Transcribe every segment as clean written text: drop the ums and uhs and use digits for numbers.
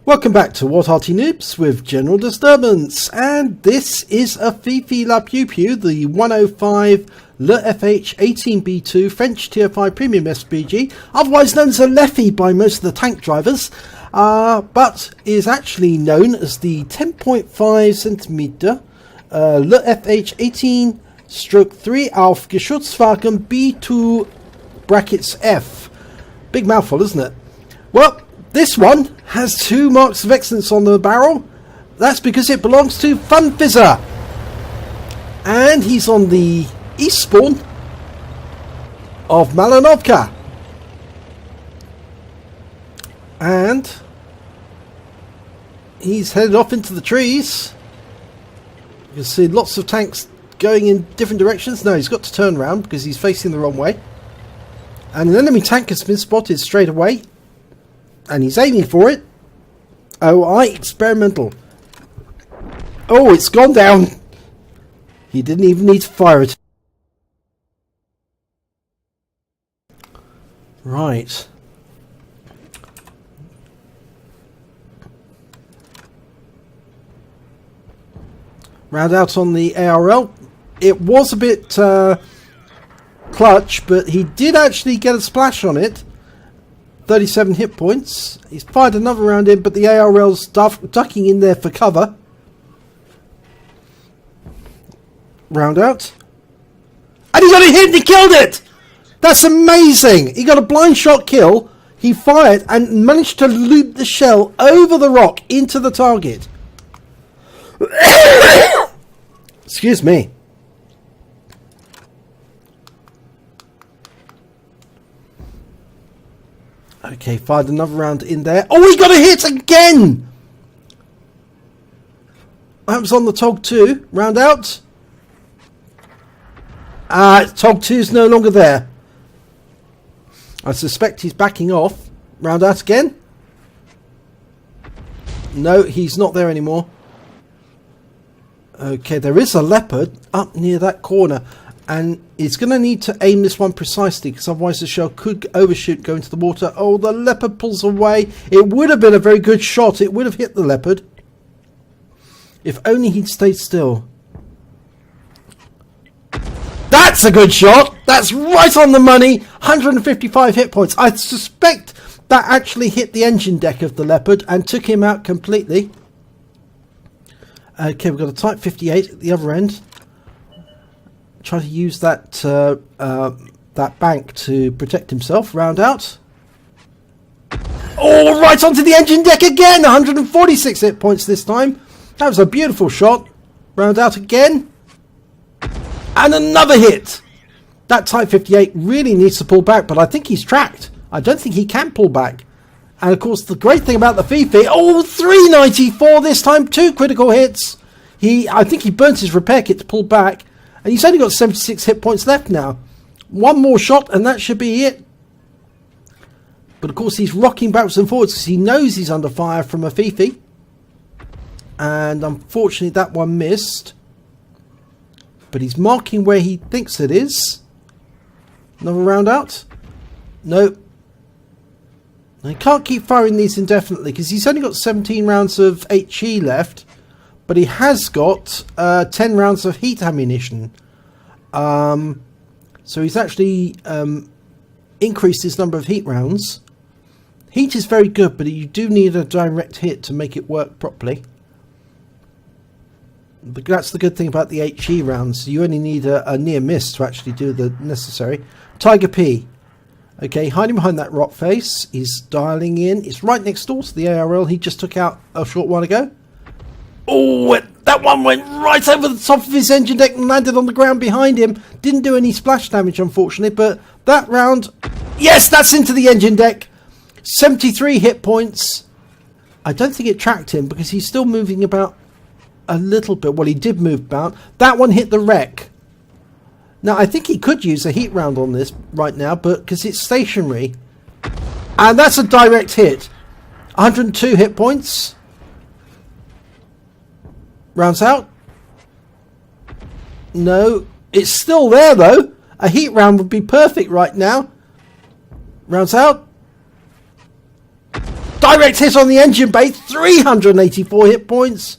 Welcome back to What Arty Noobs with General Disturbance, and this is a Fifi La Pew Pew, the 105 leFH18B2 French Tier 5 Premium SPG, otherwise known as a leFH by most of the tank drivers, but is actually known as the 10.5cm leFH18/3 auf Geschutzwagen B2 brackets F. Big mouthful, isn't it? Well, this one has 2 marks of excellence on the barrel. That's because it belongs to Funfizzer. And he's on the east spawn of Malinovka. And he's headed off into the trees. You can see lots of tanks going in different directions. No, he's got to turn around because he's facing the wrong way. And an enemy tank has been spotted straight away. And he's aiming for it. Oh, experimental. Oh, it's gone down. He didn't even need to fire it. Right. Round out on the ARL. It was a bit clutch, but he did actually get a splash on it. 37 hit points. He's fired another round in, but the ARL's ducking in there for cover. Round out. And he got a hit and he killed it! That's amazing! He got a blind shot kill. He fired and managed to loop the shell over the rock into the target. Excuse me. Okay, fired another round in there. Oh, he got a hit again! That was on the TOG 2. Round out. TOG 2 is no longer there. I suspect he's backing off. Round out again. No, he's not there anymore. Okay, there is a leopard up near that corner. And it's going to need to aim this one precisely, because otherwise the shell could overshoot, go into the water. Oh, the leopard pulls away. It would have been a very good shot. It would have hit the leopard. If only he'd stayed still. That's a good shot. That's right on the money. 155 hit points. I suspect that actually hit the engine deck of the leopard and took him out completely. Okay, we've got a Type 58 at the other end. Try to use that that bank to protect himself. Round out. Oh, right onto the engine deck again. 146 hit points this time. That was a beautiful shot. Round out again. And another hit. That Type 58 really needs to pull back, but I think he's tracked. I don't think he can pull back. And of course, the great thing about the Fifi, oh, 394 this time. 2 critical hits. I think he burnt his repair kit to pull back. And he's only got 76 hit points left now. One more shot and that should be it. But of course he's rocking backwards and forwards because he knows he's under fire from a Fifi. And unfortunately that one missed. But he's marking where he thinks it is. Another round out. No. He can't keep firing these indefinitely because he's only got 17 rounds of HE left. But he has got 10 rounds of heat ammunition. So he's actually increased his number of heat rounds. Heat is very good, but you do need a direct hit to make it work properly. But that's the good thing about the HE rounds. You only need a near miss to actually do the necessary. Tiger P. Okay, hiding behind that rock face. He's dialing in. It's right next door to the ARL he just took out a short while ago. Oh, that one went right over the top of his engine deck and landed on the ground behind him. Didn't do any splash damage, unfortunately, but that round... Yes, that's into the engine deck. 73 hit points. I don't think it tracked him because he's still moving about a little bit. Well, he did move about. That one hit the wreck. Now, I think he could use a heat round on this right now, but because it's stationary. And that's a direct hit. 102 hit points. Rounds out. No, it's still there though. A heat round would be perfect right now. Rounds out. Direct hit on the engine bay, 384 hit points.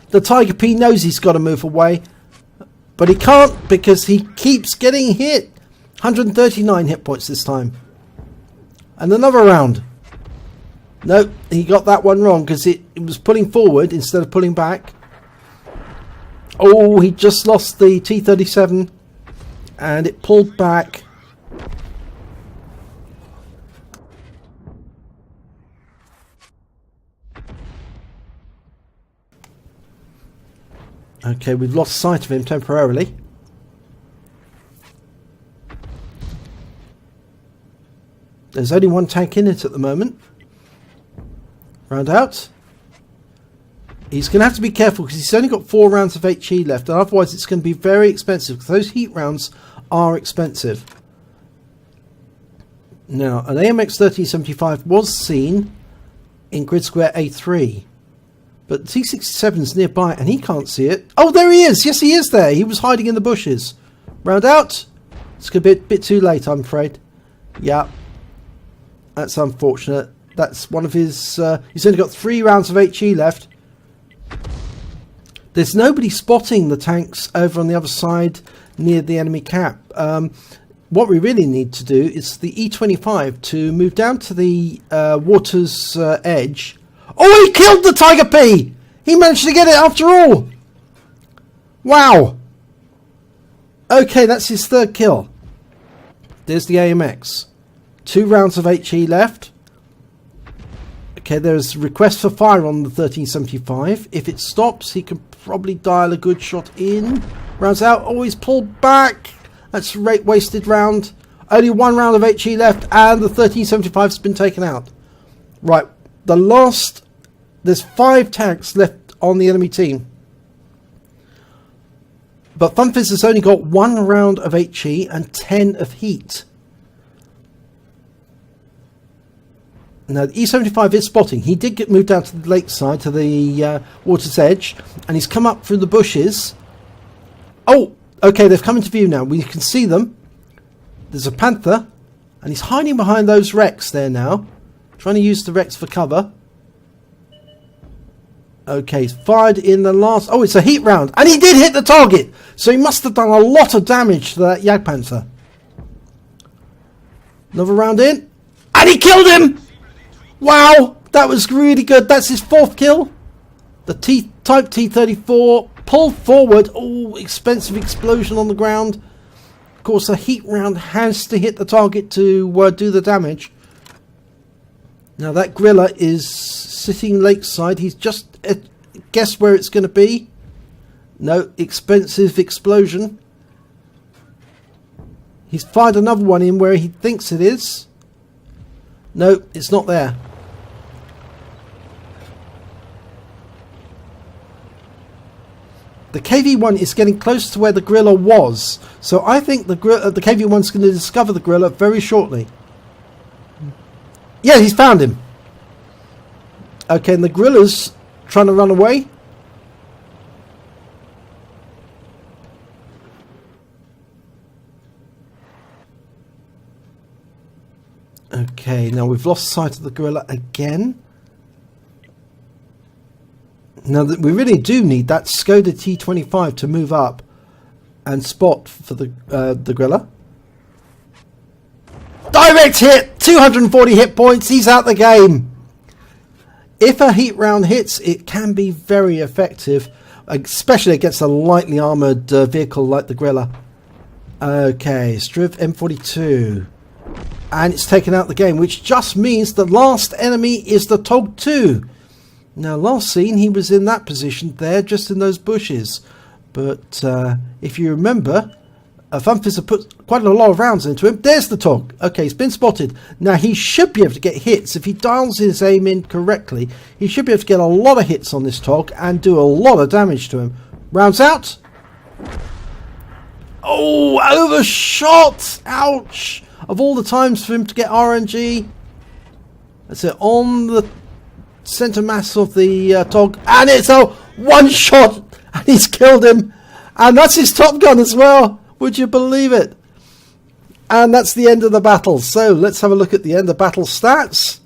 The Tiger P knows he's got to move away, but he can't because he keeps getting hit. 139 hit points this time. And another round. Nope, he got that one wrong because it was pulling forward instead of pulling back. Oh, he just lost the T-37 and it pulled back. Okay, we've lost sight of him temporarily. There's only one tank in it at the moment. Round out. He's going to have to be careful because he's only got 4 rounds of HE left, and otherwise it's going to be very expensive because those heat rounds are expensive. Now, an AMX 1375 was seen in grid square A3, but the T67 is nearby and he can't see it. Oh, there he is! Yes, he is there! He was hiding in the bushes. Round out. It's going to be a bit too late, I'm afraid. Yeah. That's unfortunate. That's one of his... he's only got 3 rounds of HE left. There's nobody spotting the tanks over on the other side near the enemy cap. What we really need to do is the E25 to move down to the water's edge. Oh, he killed the Tiger P! He managed to get it after all! Wow! Okay, that's his 3rd kill. There's the AMX. 2 rounds of HE left. Okay, there's a request for fire on the 1375. If it stops, he can probably dial a good shot in. Rounds out. Oh, he's pulled back. That's a wasted round. Only 1 round of HE left, and the 1375's been taken out. Right, the last... There's 5 tanks left on the enemy team. But Funfizzer's only got 1 round of HE and 10 of heat. Now, the E75 is spotting. He did get moved down to the lakeside, to the water's edge, and he's come up through the bushes. Oh, okay, they've come into view now. We can see them. There's a Panther, and he's hiding behind those wrecks there now, trying to use the wrecks for cover. Okay, he's fired in the last... Oh, it's a heat round, and he did hit the target! So he must have done a lot of damage to that Jagdpanther. Another round in, and he killed him! Wow, that was really good. That's his 4th kill. The Type T-34 pulled forward. Oh, expensive explosion on the ground. Of course, a heat round has to hit the target to do the damage. Now, that Griller is sitting lakeside. He's just guessed where it's going to be. No, expensive explosion. He's fired another one in where he thinks it is. No, it's not there. The KV-1 is getting close to where the Griller was. So I think the KV-1 is going to discover the Griller very shortly. Yeah, he's found him. Okay, and the Griller's trying to run away. Okay, now we've lost sight of the Griller again. Now that we really do need that Skoda T25 to move up and spot for the Griller. Direct hit! 240 hit points, he's out the game. If a heat round hits, it can be very effective, especially against a lightly armoured vehicle like the Griller. Okay, Striv M42. And it's taken out the game, which just means the last enemy is the Tog 2. Now, last seen, he was in that position there, just in those bushes. But if you remember, Funfizzer put quite a lot of rounds into him. There's the Tog. Okay, he's been spotted. Now, he should be able to get hits. If he dials his aim in correctly, he should be able to get a lot of hits on this Tog and do a lot of damage to him. Rounds out. Oh, overshot! Ouch! Of all the times for him to get RNG. That's it, on the centre mass of the Tog. And it's a one shot! And he's killed him. And that's his Top Gun as well. Would you believe it? And that's the end of the battle. So let's have a look at the end of battle stats.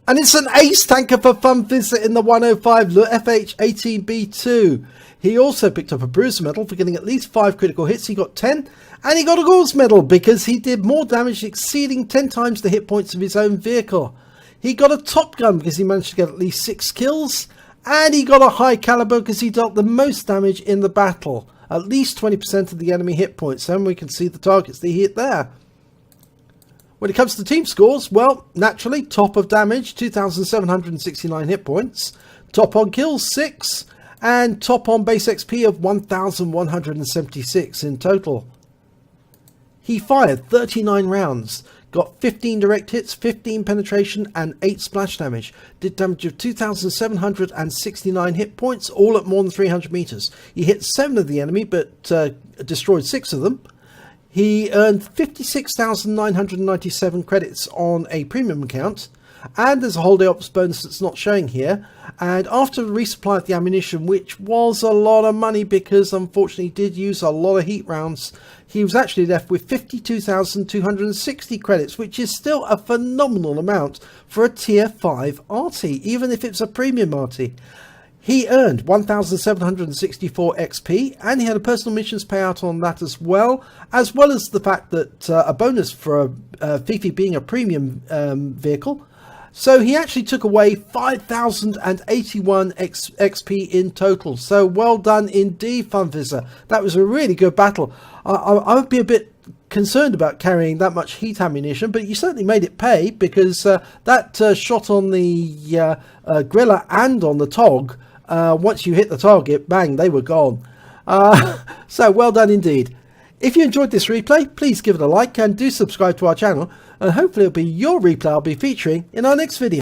And it's an ace tanker for Funfizzer in the 105 leFH18B2. He also picked up a Bruiser medal for getting at least 5 critical hits. He got 10, and he got a Gore's medal because he did more damage, exceeding 10 times the hit points of his own vehicle. He got a Top Gun because he managed to get at least 6 kills, and he got a high caliber because he dealt the most damage in the battle, at least 20% of the enemy hit points, and we can see the targets that he hit there. When it comes to team scores, well, naturally, top of damage, 2,769 hit points, top on kills, 6, and top on base XP of 1,176 in total. He fired 39 rounds, got 15 direct hits, 15 penetration, and 8 splash damage. Did damage of 2,769 hit points, all at more than 300 meters. He hit 7 of the enemy, but destroyed 6 of them. He earned 56,997 credits on a premium account, and there's a holiday ops bonus that's not showing here. And after the resupply of the ammunition, which was a lot of money because unfortunately he did use a lot of heat rounds, he was actually left with 52,260 credits, which is still a phenomenal amount for a tier 5 Arty, even if it's a premium Arty. He earned 1,764 XP, and he had a personal missions payout on that as well as the fact that a bonus for Fifi being a premium vehicle. So he actually took away 5,081 XP in total. So well done indeed, Funfizzer. That was a really good battle. I would be a bit concerned about carrying that much heat ammunition, but you certainly made it pay because that shot on the Grilla and on the Tog, once you hit the target, bang, they were gone. So well done indeed. If you enjoyed this replay, please give it a like and do subscribe to our channel, and hopefully it'll be your replay I'll be featuring in our next video.